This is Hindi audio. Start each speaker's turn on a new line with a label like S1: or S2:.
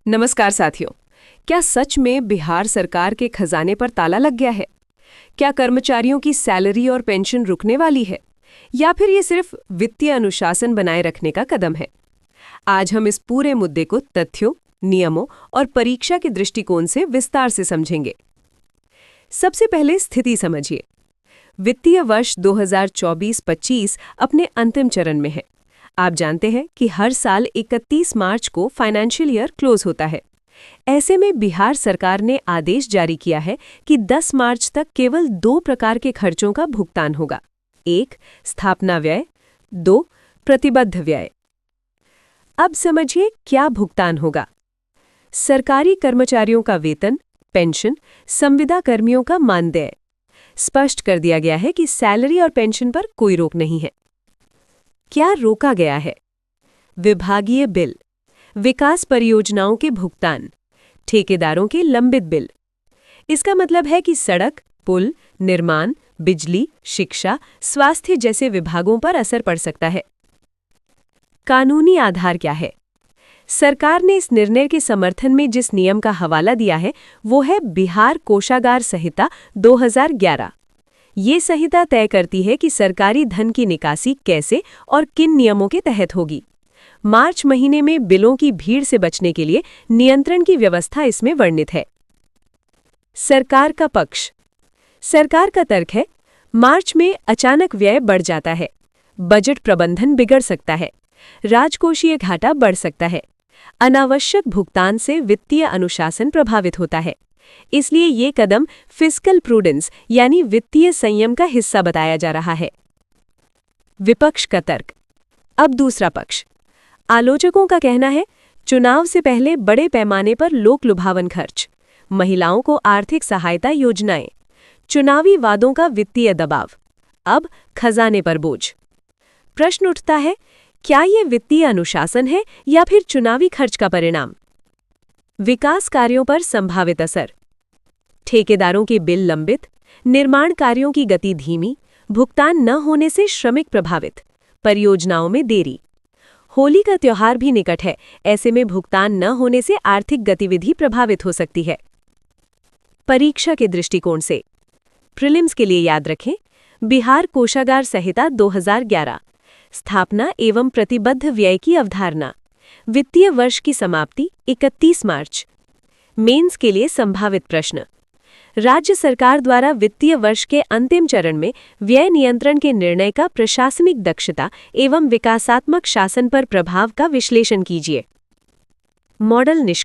S1: नमस्कार साथियों। क्या सच में बिहार सरकार के खजाने पर ताला लग गया है? क्या कर्मचारियों की सैलरी और पेंशन रुकने वाली है, या फिर ये सिर्फ वित्तीय अनुशासन बनाए रखने का कदम है? आज हम इस पूरे मुद्दे को तथ्यों, नियमों और परीक्षा के दृष्टिकोण से विस्तार से समझेंगे। सबसे पहले स्थिति समझिए। वित्तीय वर्ष 2024-25 अपने अंतिम चरण में है। आप जानते हैं कि हर साल 31 मार्च को फाइनेंशियल ईयर क्लोज होता है। ऐसे में बिहार सरकार ने आदेश जारी किया है कि 10 मार्च तक केवल 2 प्रकार के खर्चों का भुगतान होगा। 1. स्थापना व्यय, 2. प्रतिबद्ध व्यय। अब समझिए क्या भुगतान होगा। सरकारी कर्मचारियों का वेतन, पेंशन, संविदा कर्मियों का मानदेय। स्पष्ट कर दिया गया है कि सैलरी और पेंशन पर कोई रोक नहीं है। क्या रोका गया है? विभागीय बिल, विकास परियोजनाओं के भुगतान, ठेकेदारों के लंबित बिल। इसका मतलब है कि सड़क, पुल, निर्माण, बिजली, शिक्षा, स्वास्थ्य जैसे विभागों पर असर पड़ सकता है। कानूनी आधार क्या है? सरकार ने इस निर्णय के समर्थन में जिस नियम का हवाला दिया है वो है बिहार कोषागार संहिता 2011। ये संहिता तय करती है कि सरकारी धन की निकासी कैसे और किन नियमों के तहत होगी। मार्च महीने में बिलों की भीड़ से बचने के लिए नियंत्रण की व्यवस्था इसमें वर्णित है। सरकार का पक्ष। सरकार का तर्क है, मार्च में अचानक व्यय बढ़ जाता है, बजट प्रबंधन बिगड़ सकता है, राजकोषीय घाटा बढ़ सकता है, अनावश्यक भुगतान से वित्तीय अनुशासन प्रभावित होता है। इसलिए ये कदम फिस्कल प्रूडेंस यानी वित्तीय संयम का हिस्सा बताया जा रहा है। विपक्ष का तर्क। अब दूसरा पक्ष। आलोचकों का कहना है, चुनाव से पहले बड़े पैमाने पर लोक लुभावन खर्च, महिलाओं को आर्थिक सहायता योजनाएं, चुनावी वादों का वित्तीय दबाव, अब खजाने पर बोझ। प्रश्न उठता है, क्या ये वित्तीय अनुशासन है या फिर चुनावी खर्च का परिणाम? विकास कार्यों पर संभावित असर। ठेकेदारों के बिल लंबित, निर्माण कार्यों की गति धीमी, भुगतान न होने से श्रमिक प्रभावित, परियोजनाओं में देरी। होली का त्योहार भी निकट है, ऐसे में भुगतान न होने से आर्थिक गतिविधि प्रभावित हो सकती है। परीक्षा के दृष्टिकोण से प्रीलिम्स के लिए याद रखें, बिहार कोषागार संहिता 2011, स्थापना एवं प्रतिबद्ध व्यय की अवधारणा, वित्तीय वर्ष की समाप्ति 31 मार्च। मेंस के लिए संभावित प्रश्न। राज्य सरकार द्वारा वित्तीय वर्ष के अंतिम चरण में व्यय नियंत्रण के निर्णय का प्रशासनिक दक्षता एवं विकासात्मक शासन पर प्रभाव का विश्लेषण कीजिए। मॉडल निष्कर्ष।